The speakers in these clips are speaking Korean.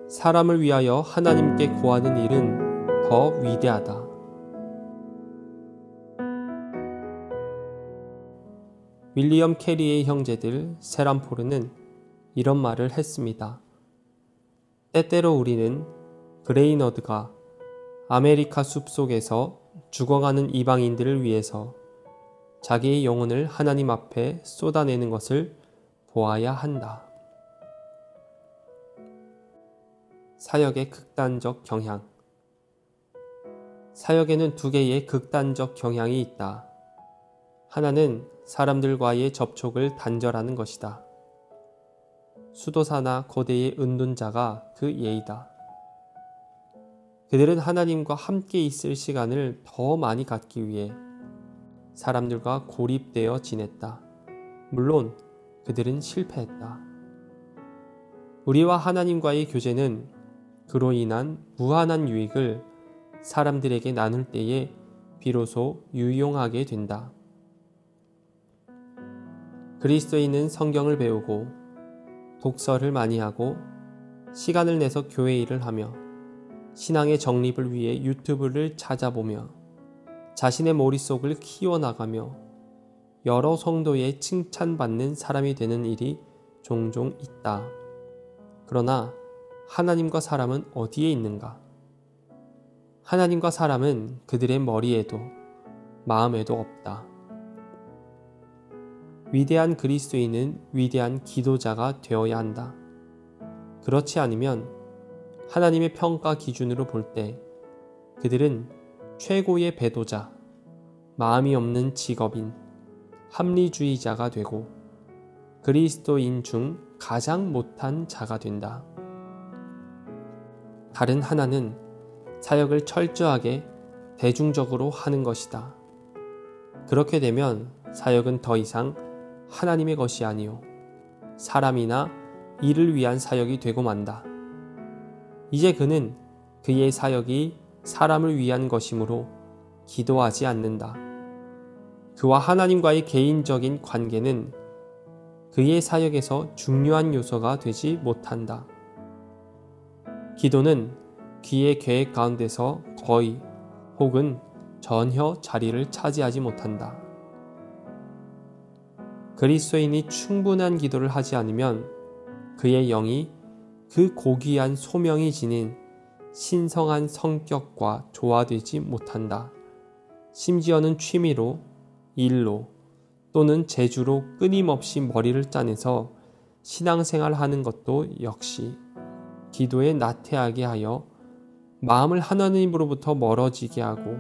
사람을 위하여 하나님께 구하는 일은 더 위대하다. 윌리엄 캐리의 형제들 세람포르는 이런 말을 했습니다. 때때로 우리는 브레이너드가 아메리카 숲속에서 죽어가는 이방인들을 위해서 자기의 영혼을 하나님 앞에 쏟아내는 것을 보아야 한다. 사역의 극단적 경향. 사역에는 두 개의 극단적 경향이 있다. 하나는 사람들과의 접촉을 단절하는 것이다. 수도사나 고대의 은둔자가 그 예이다. 그들은 하나님과 함께 있을 시간을 더 많이 갖기 위해 사람들과 고립되어 지냈다. 물론 그들은 실패했다. 우리와 하나님과의 교제는 그로 인한 무한한 유익을 사람들에게 나눌 때에 비로소 유용하게 된다. 그리스도인은 성경을 배우고 독서를 많이 하고 시간을 내서 교회 일을 하며 신앙의 정립을 위해 유튜브를 찾아보며 자신의 머릿속을 키워나가며 여러 성도의 칭찬받는 사람이 되는 일이 종종 있다. 그러나 하나님과 사람은 어디에 있는가? 하나님과 사람은 그들의 머리에도 마음에도 없다. 위대한 그리스도인은 위대한 기도자가 되어야 한다. 그렇지 않으면 하나님의 평가 기준으로 볼 때 그들은 최고의 배도자, 마음이 없는 직업인, 합리주의자가 되고 그리스도인 중 가장 못한 자가 된다. 다른 하나는 사역을 철저하게 대중적으로 하는 것이다. 그렇게 되면 사역은 더 이상 하나님의 것이 아니요 사람이나 일을 위한 사역이 되고 만다. 이제 그는 그의 사역이 사람을 위한 것이므로 기도하지 않는다. 그와 하나님과의 개인적인 관계는 그의 사역에서 중요한 요소가 되지 못한다. 기도는 그의 계획 가운데서 거의 혹은 전혀 자리를 차지하지 못한다. 그리스도인이 충분한 기도를 하지 않으면 그의 영이 그 고귀한 소명이 지닌 신성한 성격과 조화되지 못한다. 심지어는 취미로, 일로 또는 재주로 끊임없이 머리를 짜내서 신앙생활하는 것도 역시 기도에 나태하게 하여 마음을 하나님으로부터 멀어지게 하고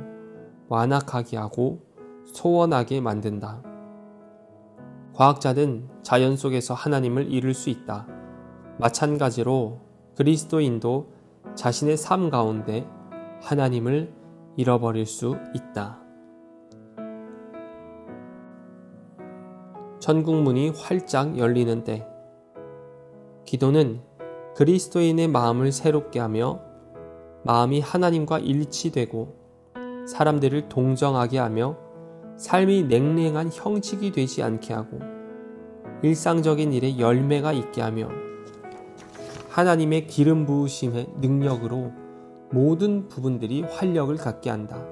완악하게 하고 소원하게 만든다. 과학자는 자연 속에서 하나님을 잃을 수 있다. 마찬가지로 그리스도인도 자신의 삶 가운데 하나님을 잃어버릴 수 있다. 천국문이 활짝 열리는 때, 기도는 그리스도인의 마음을 새롭게 하며 마음이 하나님과 일치되고 사람들을 동정하게 하며 삶이 냉랭한 형식이 되지 않게 하고 일상적인 일에 열매가 있게 하며 하나님의 기름 부으심의 능력으로 모든 부분들이 활력을 갖게 한다.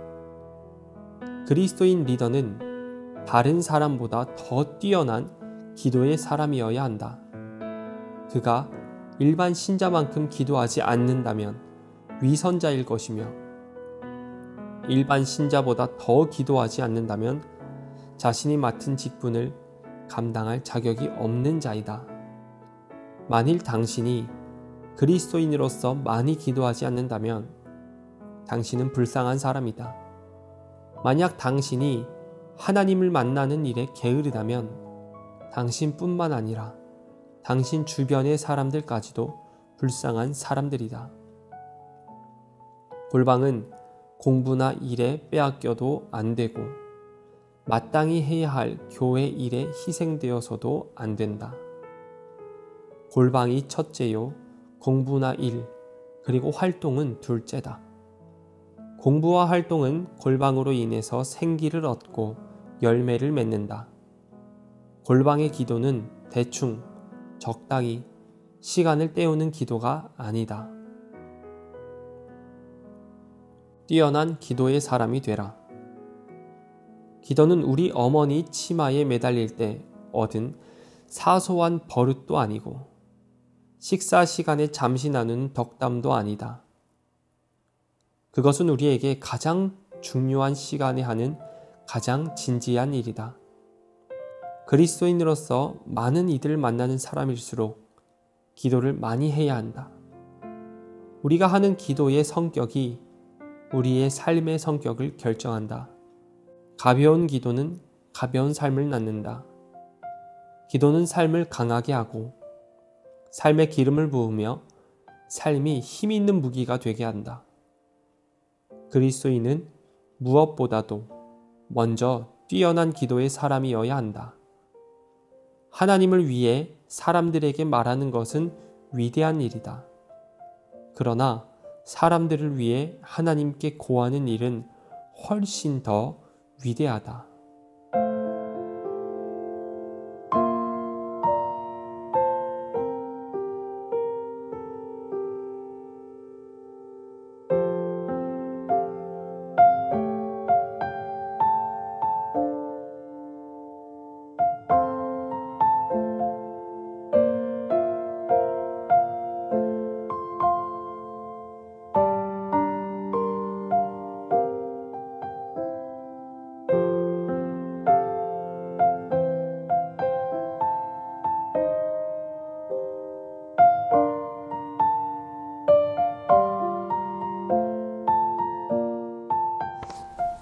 그리스도인 리더는 다른 사람보다 더 뛰어난 기도의 사람이어야 한다. 그가 일반 신자만큼 기도하지 않는다면 위선자일 것이며 일반 신자보다 더 기도하지 않는다면 자신이 맡은 직분을 감당할 자격이 없는 자이다. 만일 당신이 그리스도인으로서 많이 기도하지 않는다면 당신은 불쌍한 사람이다. 만약 당신이 하나님을 만나는 일에 게으르다면 당신뿐만 아니라 당신 주변의 사람들까지도 불쌍한 사람들이다. 골방은 공부나 일에 빼앗겨도 안 되고 마땅히 해야 할 교회 일에 희생되어서도 안 된다. 골방이 첫째요, 공부나 일, 그리고 활동은 둘째다. 공부와 활동은 골방으로 인해서 생기를 얻고 열매를 맺는다. 골방의 기도는 대충, 적당히 시간을 때우는 기도가 아니다. 뛰어난 기도의 사람이 되라. 기도는 우리 어머니 치마에 매달릴 때 얻은 사소한 버릇도 아니고 식사 시간에 잠시 나눈 덕담도 아니다. 그것은 우리에게 가장 중요한 시간에 하는 가장 진지한 일이다. 그리스도인으로서 많은 이들을 만나는 사람일수록 기도를 많이 해야 한다. 우리가 하는 기도의 성격이 우리의 삶의 성격을 결정한다. 가벼운 기도는 가벼운 삶을 낳는다. 기도는 삶을 강하게 하고 삶에 기름을 부으며 삶이 힘 있는 무기가 되게 한다. 그리스도인은 무엇보다도 먼저 뛰어난 기도의 사람이어야 한다. 하나님을 위해 사람들에게 말하는 것은 위대한 일이다. 그러나 사람들을 위해 하나님께 고하는 일은 훨씬 더 위대하다.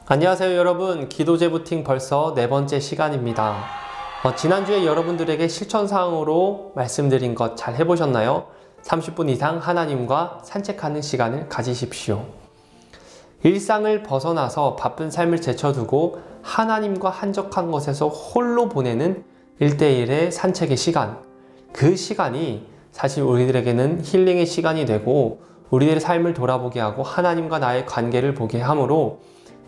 안녕하세요 여러분, 기도제부팅 벌써 4번째 시간입니다. 지난주에 여러분들에게 실천사항으로 말씀드린 것 잘 해보셨나요? 30분 이상 하나님과 산책하는 시간을 가지십시오. 일상을 벗어나서 바쁜 삶을 제쳐두고 하나님과 한적한 곳에서 홀로 보내는 1대1의 산책의 시간, 그 시간이 사실 우리들에게는 힐링의 시간이 되고 우리들의 삶을 돌아보게 하고 하나님과 나의 관계를 보게 하므로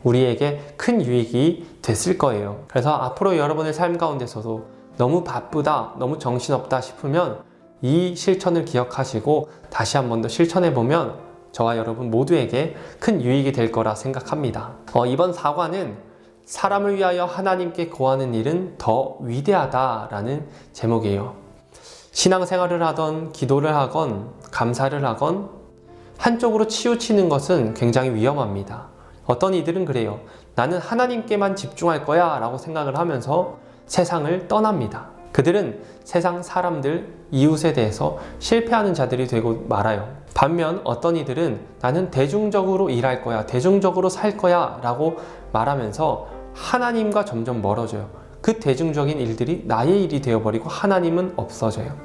우리에게 큰 유익이 됐을 거예요. 그래서 앞으로 여러분의 삶 가운데서도 너무 바쁘다, 너무 정신없다 싶으면 이 실천을 기억하시고 다시 한 번 더 실천해보면 저와 여러분 모두에게 큰 유익이 될 거라 생각합니다. 이번 사과는 사람을 위하여 하나님께 고하는 일은 더 위대하다라는 제목이에요. 신앙생활을 하건 기도를 하건 감사를 하건 한쪽으로 치우치는 것은 굉장히 위험합니다. 어떤 이들은 그래요. 나는 하나님께만 집중할 거야 라고 생각을 하면서 세상을 떠납니다. 그들은 세상 사람들, 이웃에 대해서 실패하는 자들이 되고 말아요. 반면 어떤 이들은 나는 대중적으로 일할 거야, 대중적으로 살 거야 라고 말하면서 하나님과 점점 멀어져요. 그 대중적인 일들이 나의 일이 되어버리고 하나님은 없어져요.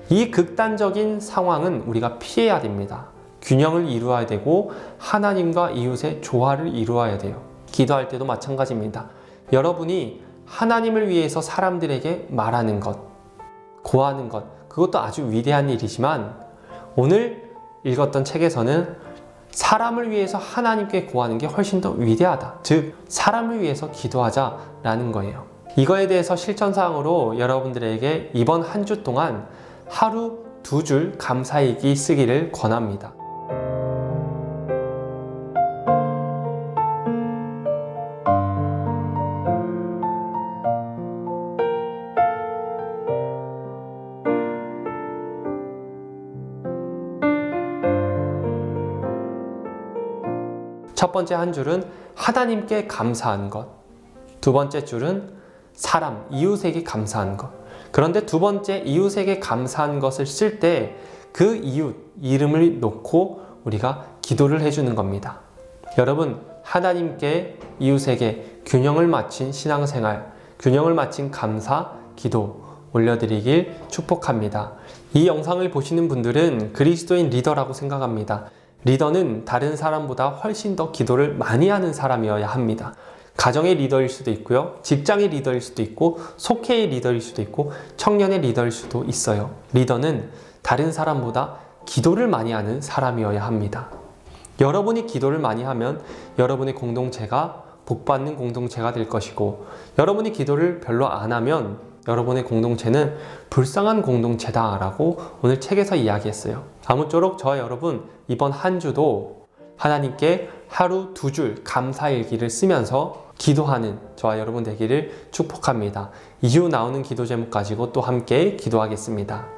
이 극단적인 상황은 우리가 피해야 됩니다. 균형을 이루어야 되고 하나님과 이웃의 조화를 이루어야 돼요. 기도할 때도 마찬가지입니다. 여러분이 하나님을 위해서 사람들에게 말하는 것, 고하는 것, 그것도 아주 위대한 일이지만 오늘 읽었던 책에서는 사람을 위해서 하나님께 고하는 게 훨씬 더 위대하다. 즉, 사람을 위해서 기도하자라는 거예요. 이거에 대해서 실천사항으로 여러분들에게 이번 한 주 동안 하루 2줄 감사일기 쓰기를 권합니다. 첫 번째 한 줄은 하나님께 감사한 것, 두 번째 줄은 사람, 이웃에게 감사한 것. 그런데 두 번째 이웃에게 감사한 것을 쓸 때 그 이웃 이름을 놓고 우리가 기도를 해주는 겁니다. 여러분, 하나님께 이웃에게 균형을 맞춘 신앙생활, 균형을 맞춘 감사, 기도 올려드리길 축복합니다. 이 영상을 보시는 분들은 그리스도인 리더라고 생각합니다. 리더는 다른 사람보다 훨씬 더 기도를 많이 하는 사람이어야 합니다. 가정의 리더일 수도 있고요. 직장의 리더일 수도 있고 속회의 리더일 수도 있고 청년의 리더일 수도 있어요. 리더는 다른 사람보다 기도를 많이 하는 사람이어야 합니다. 여러분이 기도를 많이 하면 여러분의 공동체가 복받는 공동체가 될 것이고 여러분이 기도를 별로 안 하면 여러분의 공동체는 불쌍한 공동체다 라고 오늘 책에서 이야기했어요. 아무쪼록 저와 여러분 이번 한 주도 하나님께 하루 2줄 감사일기를 쓰면서 기도하는 저와 여러분 되기를 축복합니다. 이후 나오는 기도 제목 가지고 또 함께 기도하겠습니다.